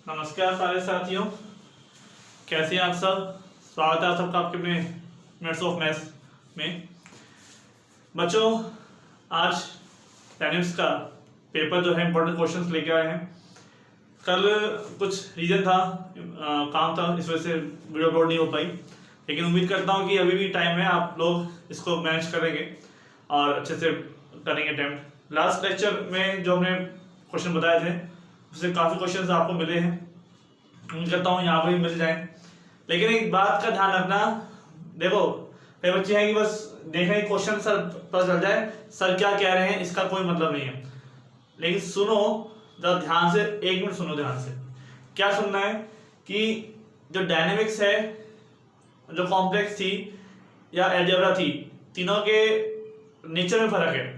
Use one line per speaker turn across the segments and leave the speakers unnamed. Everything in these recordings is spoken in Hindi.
नमस्कार सारे साथियों, कैसे हैं आप सब। स्वागत है आप सबका आपके अपने मिनट्स ऑफ मैथ्स में। बच्चों, आज डायनेमिक्स का पेपर जो है इंपॉर्टेंट क्वेश्चंस लेके आए हैं। कल कुछ रीजन था, काम था, इस वजह से वीडियो अपलोड नहीं हो पाई, लेकिन उम्मीद करता हूँ कि अभी भी टाइम है, आप लोग इसको मैनेज करेंगे और अच्छे से करेंगे अटेम्प्ट। लास्ट लेक्चर में जो हमने क्वेश्चन बताए थे उससे काफ़ी क्वेश्चंस आपको मिले हैं, उम्मीद करता हूँ यहाँ पर भी मिल जाए। लेकिन एक बात का ध्यान रखना, देखो कई बच्चे हैं कि बस देखें क्वेश्चन सर पता चल जाए सर क्या कह रहे हैं, इसका कोई मतलब नहीं है। लेकिन सुनो जरा ध्यान से, 1 मिनट सुनो ध्यान से। क्या सुनना है कि जो डायनेमिक्स है, जो कॉम्प्लेक्स थी या अलजेब्रा थी, तीनों के नेचर में फर्क है।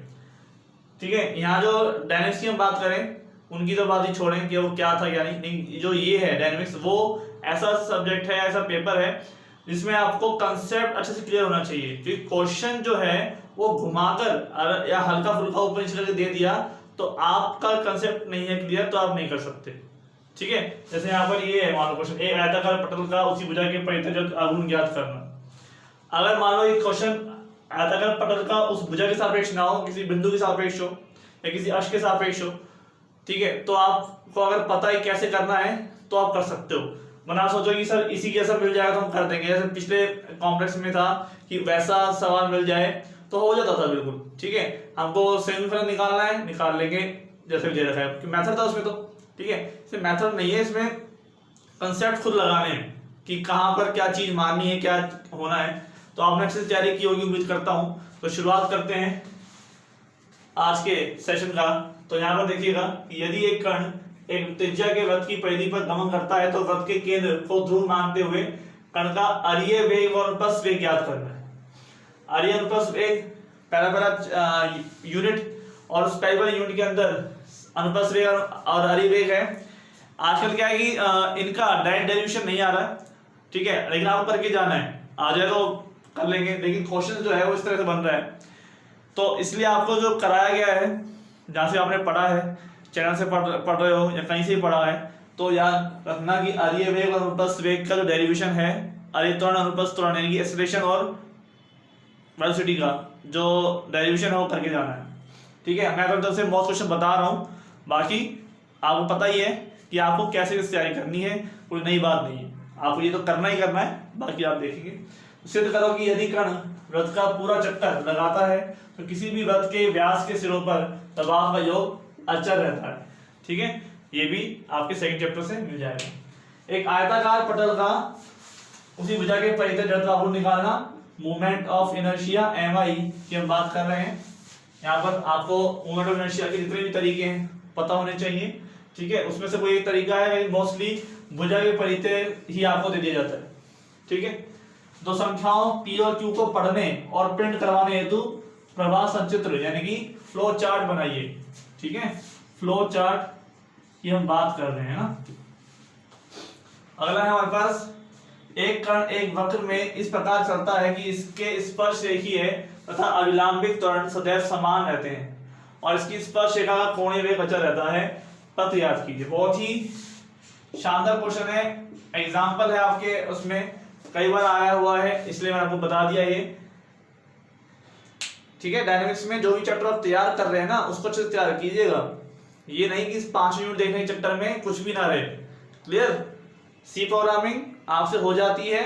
ठीक है, यहाँ जो डायनेमिक्स की हम बात करें उनकी तो बात ही छोड़ें कि वो क्या था क्या नहीं। जो ये है डायनेमिक्स, वो ऐसा सब्जेक्ट है, ऐसा पेपर है जिसमें आपको कंसेप्ट अच्छे से क्लियर होना चाहिए। क्योंकि क्वेश्चन जो है वो घुमाकर या हल्का फुल्का ऊपर नीचे करके दे दिया तो आपका कंसेप्ट नहीं है क्लियर, तो आप नहीं कर सकते। ठीक है, जैसे यहाँ पर ये है, मान लो क्वेश्चन, एक आयताकार पटल का उसी भुजा के परितज आघूर्ण ज्ञात करना। अगर मान लो ये क्वेश्चन आयताकार पटल का उस भुजा के सापेक्ष ना हो, किसी बिंदु के सापेक्ष हो या किसी अक्ष के सापेक्ष हो, ठीक है, तो आपको अगर पता ही कैसे करना है तो आप कर सकते हो। वरना सोचो कि सर इसी जैसा मिल जाएगा तो हम कर देंगे, जैसे पिछले कॉम्प्लेक्स में था कि वैसा सवाल मिल जाए तो हो जाता था बिल्कुल। ठीक है, हमको सेमीफाइनल निकालना है, निकाल लेंगे जैसे भी दे रखा है, मैथड था उसमें तो। ठीक है, इसमें मैथड नहीं है, इसमें कंसेप्ट खुद लगाने हैं कि कहाँ पर क्या चीज माननी है, क्या होना है। तो आपने अच्छे से तैयारी की होगी उम्मीद करता हूँ। तो शुरुआत करते हैं आज के सेशन का। तो यहाँ पर देखिएगा, यदि एक कण एक त्रिज्या के वृत्त की परिधि पर गमन करता है तो वृत्त के केंद्र को ध्रुव मानते हुए कण का अरीय वेग और अनुप्रस्थ वेग ज्ञात करना है। अरीय अनुप्रस्थ वेग पहला यूनिट, और उस पहले यूनिट के अंदर अनुप्रस्थ वेग और अरीय वेग है। आजकल क्या है कि इनका डायरेक्ट डेरिवेशन नहीं आ रहा है, ठीक है, लेकिन आपको करके जाना है, आ जाए तो कर लेंगे। लेकिन क्वेश्चन जो है वो इस तरह से बन रहा है, तो इसलिए आपको जो कराया गया है, जहाँ से आपने पढ़ा है, चैनल से पढ़ रहे हो या कहीं से भी पढ़ा है, तो याद रखना कि अरीय वेग और अनुप्रस्थ वेग का जो डेरिवेशन है, अरीय त्वरण अनुप्रस्थ त्वरण यानी कि एक्सेलरेशन और वेलोसिटी का जो डेरिवेशन है वो करके जाना है। ठीक है, मैं अपनी तरफ से बहुत क्वेश्चन बता रहा हूँ, बाकी आपको पता ही है कि आपको कैसे कैसे तैयारी करनी है, कोई नई बात नहीं है, आपको ये तो करना ही करना है, बाकी आप देखेंगे। सिद्ध करो कि यदि कण वृत्त का पूरा चक्कर लगाता है तो किसी भी वृत्त के व्यास के सिरों पर दबाव का योग अचर रहता है। ठीक है, ये भी आपके सेकंड चैप्टर से मिल जाएगा। एक आयताकार पटल का उसी भुजा के परितज आघूर्ण निकालना, मोमेंट ऑफ इनर्शिया MI की हम बात कर रहे हैं। यहाँ पर आपको मोमेंट ऑफ इनर्शिया के जितने भी तरीके हैं पता होने चाहिए। ठीक है, उसमें से कोई एक तरीका है, मोस्टली भुजा के परितज ही आपको दे दिया जाता है। ठीक है, दो संख्याओं P और Q को पढ़ने और प्रिंट करवाने हेतु प्रवाह संचित्र यानी कि फ्लो चार्ट बनाइए। ठीक है, फ्लो चार्ट की हम बात कर रहे हैं ना। अगला है हमारे पास, एक कण एक वक्र में इस प्रकार चलता है कि इसके स्पर्श रेखीय तथा अविलंबित त्वरण सदैव समान रहते हैं और इसकी स्पर्श रेखा का कोणीय वेग अचर रहता है। पथ याद कीजिए, बहुत ही शानदार क्वेश्चन है, एग्जाम्पल है आपके उसमें कई बार आया हुआ है, इसलिए मैंने आपको बता दिया ये। ठीक है, डायनेमिक्स में जो भी चैप्टर आप तैयार कर रहे हैं ना, उसको अच्छे से तैयार कीजिएगा। ये नहीं कि 5 मिनट देखने के चक्कर में कुछ भी ना रहे। क्लियर, सी प्रोग्रामिंग आपसे हो जाती है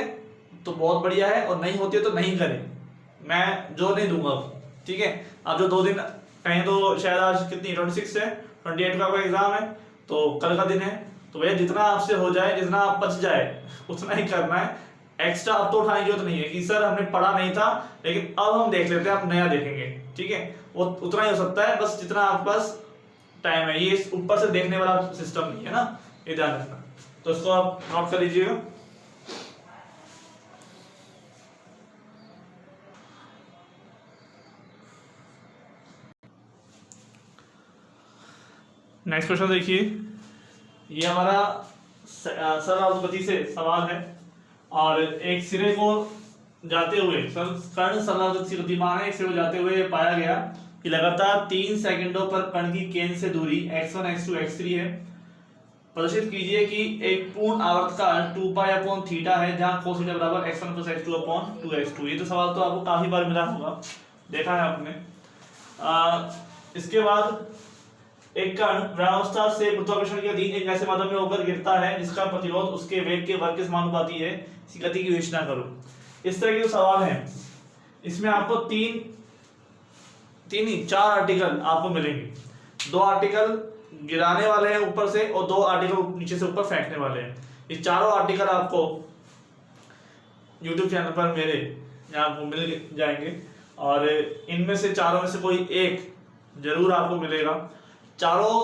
तो बहुत बढ़िया है, और नहीं होती है तो नहीं करें, मैं जो नहीं दूंगा। ठीक है, आप जो 2 दिन कहें तो शायद आज कितनी 26 है, 28 का एग्जाम है, तो कल का दिन है, तो भैया जितना आपसे हो जाए, जितना आप बच जाए उतना ही करना है। एक्स्ट्रा अब तो उठाने की जरूरत नहीं है कि सर हमने पढ़ा नहीं था लेकिन अब हम देख लेते हैं, अब नया देखेंगे। ठीक है, वो उतना ही हो सकता है, बस जितना आपके पास टाइम है। ये ऊपर से देखने वाला सिस्टम नहीं है ना, ये ध्यान रखना। तो इसको आप नोट कर लीजिएगा। नेक्स्ट क्वेश्चन देखिए, ये हमारा सरलावृत्ति से सवाल है और एक सिरे को जाते हुए कण सरलावृत्ति गतिमान है, एक सिरे को जाते हुए पाया गया कि लगातार 3 सेकंडों पर कण की केंद्र से दूरी x1 x2 x3 है प्रदर्शित कीजिए कि एक पूर्ण आवर्तकाल 2 पाई अपॉन थीटा है जहां cos थीटा बराबर x1 + x2 अपॉन 2x2। ये तो सवाल तो आपको काफी बार मिला होगा, देखा है आपने। इसके बाद एक कण वृणावस्था से गुरुत्वाकर्षण के अधीन एक ऐसे माध्यम में होकर गिरता है जिसका प्रतिरोध उसके वेग के वर्ग के समानुपाती है, इसकी गति की विवेचना करो। इस तरह के सवाल हैं, इसमें आपको चार आर्टिकल आपको मिलेंगे। 2 आर्टिकल गिराने वाले हैं ऊपर से और 2 आर्टिकल नीचे से ऊपर फेंकने वाले हैं। ये चारों आर्टिकल आपको YouTube चैनल पर मेरे यहाँ आपको मिल जाएंगे और इनमें से चारों में से कोई एक जरूर आपको मिलेगा। चारों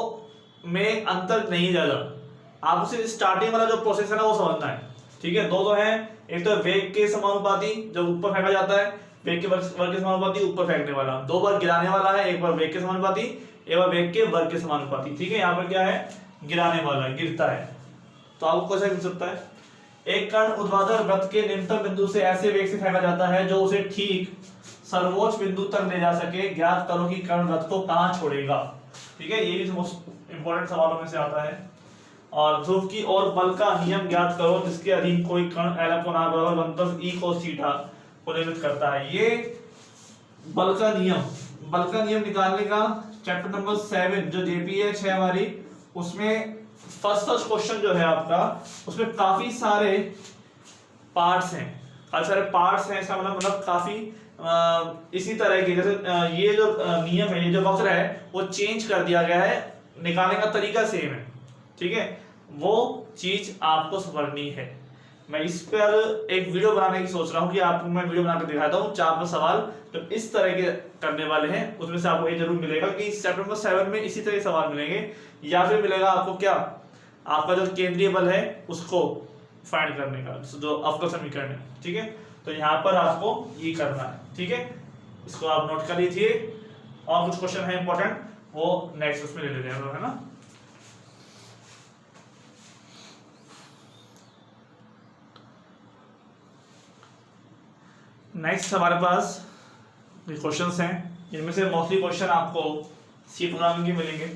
में अंतर नहीं ज्यादा, आपको सिर्फ स्टार्टिंग वाला जो प्रोसेस है ना वो समझना है, ठीक है। दो है, एक तो वेग के समानुपाती जब ऊपर फेंका जाता है, वेग के वर्ग के समानुपाती ऊपर फेंकने वाला, 2 बार गिराने वाला है, एक बार वेग के समानुपाती, एक बार वेग के वर्ग के समानुपाती, ठीक है। यहाँ पर क्या है, गिराने वाला है, गिरता है, तो आपको कैसे मिल सकता है। एक कण ऊर्ध्वाधर वृत्त के निम्नतम बिंदु से ऐसे वेग से फेंका जाता है जो उसे ठीक सर्वोच्च बिंदु तक ले जा सके, ज्ञात करो कि कण वृत्त को कहां छोड़ेगा, ठीक है। ये भी मोस्ट इंपॉर्टेंट सवालों में से आता है। और ध्रुव की ओर बल का नियम ज्ञात करो जिसके अधीन कोई कण L / r बराबर 1 + e cos थीटा को निर्मित करता है। ये बल का नियम निकालने का चैप्टर नंबर 7 जो JPH है हमारी, उसमें फर्स्ट क्वेश्चन जो है आपका, उसमें काफी सारे पार्ट्स हैं, इसका मतलब काफी इसी तरह के, जैसे ये जो नियम है, ये जो वक्र है वो चेंज कर दिया गया है, निकालने का तरीका सेम है, ठीक है। वो चीज आपको समझनी है। मैं इस पर एक वीडियो बनाने की सोच रहा हूँ कि आपको मैं वीडियो बना के दिखाता हूँ 4 सवाल तो इस तरह के करने वाले हैं, उसमें से आपको ये जरूर मिलेगा कि चैप्टर नंबर 7 में इसी तरह के सवाल मिलेंगे, या फिर मिलेगा आपको क्या, आपका जो केंद्रीय बल है उसको फाइंड करने का, जो अवकल समीकरण है, ठीक है। तो यहाँ पर आपको ये करना है, ठीक है। इसको आप नोट कर लीजिए, और कुछ क्वेश्चन है इंपॉर्टेंट वो नेक्स्ट उसमें ले लेते हैं, है ना। नेक्स्ट हमारे पास क्वेश्चंस हैं, इनमें से मोस्टली क्वेश्चन आपको सी प्रोग्रामिंग के मिलेंगे,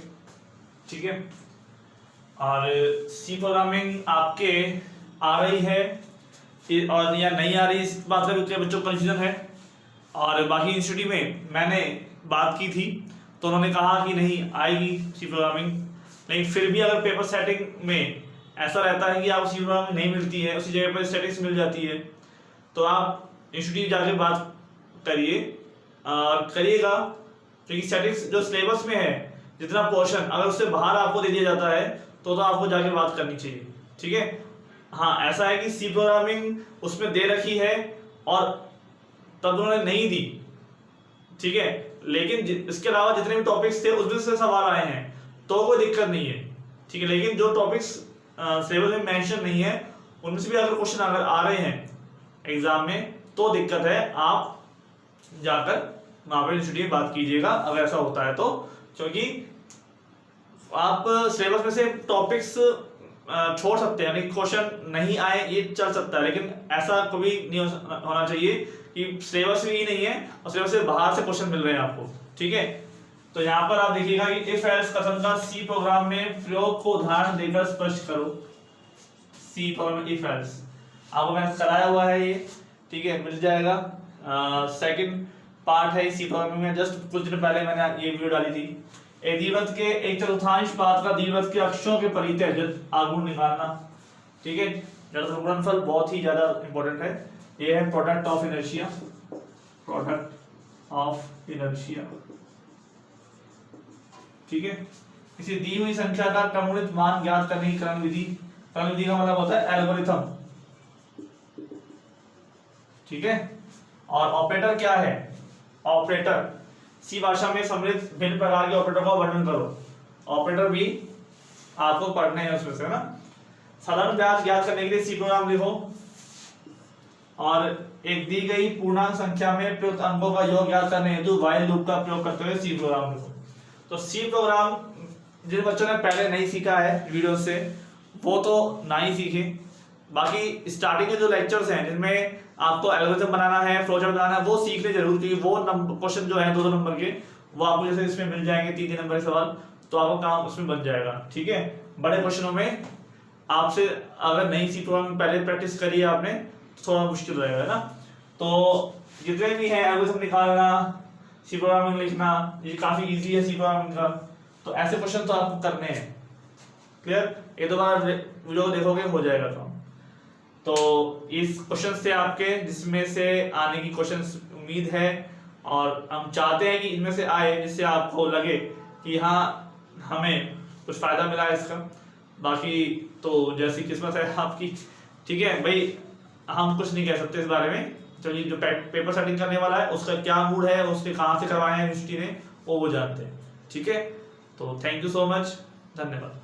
ठीक है। और सी प्रोग्रामिंग आपके आ रही है और या नहीं आ रही, इस बात का भी बच्चों को कंफ्यूजन है। और बाकी इंस्टीट्यूट में मैंने बात की थी तो उन्होंने कहा कि नहीं आएगी सी प्रोग्रामिंग, लेकिन फिर भी अगर पेपर सेटिंग में ऐसा रहता है कि आप सी प्रोग्रामिंग नहीं मिलती है, उसी जगह पर स्टैटिक्स मिल जाती है, तो आप इंस्टीट्यूट जाके बात करिए और करिएगा, क्योंकि स्टैटिक्स जो सिलेबस में है जितना पोर्शन अगर उससे बाहर आपको दे दिया जाता है तो आपको जाके बात करनी चाहिए, ठीक है। हाँ, ऐसा है कि सी प्रोग्रामिंग उसमें दे रखी है और तब उन्होंने नहीं दी, ठीक है, लेकिन इसके अलावा जितने भी टॉपिक्स थे उसमें से सवाल आए हैं तो कोई दिक्कत नहीं है, ठीक है। लेकिन जो टॉपिक्स सिलेबस में मेंशन नहीं है उनमें से भी अगर क्वेश्चन अगर आ रहे हैं एग्जाम में तो दिक्कत है, आप जाकर वहां पर इंस्टीट्यूट बात कीजिएगा अगर ऐसा होता है तो, क्योंकि आप सिलेबस में से टॉपिक्स छोड़ सकते हैं, यानी क्वेश्चन नहीं आए ये चल सकता है, लेकिन ऐसा कभी नहीं होना चाहिए कि सिलेबस में ही नहीं है और सिलेबस से बाहर से क्वेश्चन मिल रहे हैं आपको, ठीक है। तो यहाँ पर आप देखिएगा कि इफ एल्स कथन का सी प्रोग्राम में प्रयोग को उदाहरण देकर स्पष्ट करो। सी प्रोग्राम में इफ एल्स आपको मैंने कराया हुआ है ये, ठीक है, मिल जाएगा। सेकंड पार्ट है सी प्रोग्रामिंग में, जस्ट कुछ दिन पहले मैंने ये वीडियो डाली थी। एक दीर्घवृत्त के एक चतुर्थांश पाद का दीर्घवृत्त के अक्षों के परितः आघूर्ण निकालना, ठीक है। जड़त्व गुणनफल बहुत ही ज्यादा इंपॉर्टेंट है, ये है प्रोडक्ट ऑफ इनर्शिया, ठीक है। किसी दी हुई संख्या का क्रमणित मान ज्ञात करने की क्रम विधि का मतलब होता है एल्गोरिथम, ठीक है। और ऑपरेटर क्या है, ऑपरेटर सी भाषा में सम्मिलित भिन्न प्रकार के ऑपरेटर का वर्णन करो, ऑपरेटर भी आपको पढ़ने हैं उसमें से ना। साधारण ब्याज ज्ञात करने के लिए सी प्रोग्राम लिखो और एक दी गई पूर्णांक संख्या में प्रयुक्त अंकों का योग ज्ञात करने हेतु व्हाइल लूप का प्रयोग करते हुए सी प्रोग्राम लिखो। तो सी प्रोग्राम जिन बच्चों ने पहले नहीं सीखा है वीडियो से वो तो ना ही सीखे, बाकी स्टार्टिंग के जो लेक्चर्स हैं जिनमें आपको एल्गोरिथम बनाना है, फ्लोचार्ट बनाना है, वो सीख ले जरूर, क्योंकि वो क्वेश्चन जो है 2-2 नंबर के वो आपको जैसे इसमें मिल जाएंगे 3-3 नंबर के सवाल, तो तो आपका काम उसमें बन जाएगा। ठीक है, बड़े क्वेश्चनों में आपसे अगर नई सी प्रोग्रामिंग पहले प्रैक्टिस करी है आपने तो थोड़ा मुश्किल रहेगा ना। तो जितने भी है एल्गोरिथम निकालना, सी प्रोग्रामिंग लिखना, ये काफी इजी है सी प्रोग्रामिंग का। तो ऐसे क्वेश्चन तो आपको करने हैं। क्लियर, एक दो बार वीडियो देखोगे हो जाएगा काम। तो इस क्वेश्चन से आपके जिसमें से आने की क्वेश्चन उम्मीद है, और हम चाहते हैं कि इनमें से आए जिससे आपको लगे कि हाँ हमें कुछ फायदा मिला है इसका। बाकी तो जैसी किस्मत है आपकी। ठीक है भाई, हम कुछ नहीं कह सकते इस बारे में। चलिए, जो पेपर सेटिंग करने वाला है उसका क्या मूड है, उसके कहाँ से करवाए हैं यूनिवर्सिटी ने, वो जानते हैं। ठीक है, तो थैंक यू सो मच, धन्यवाद।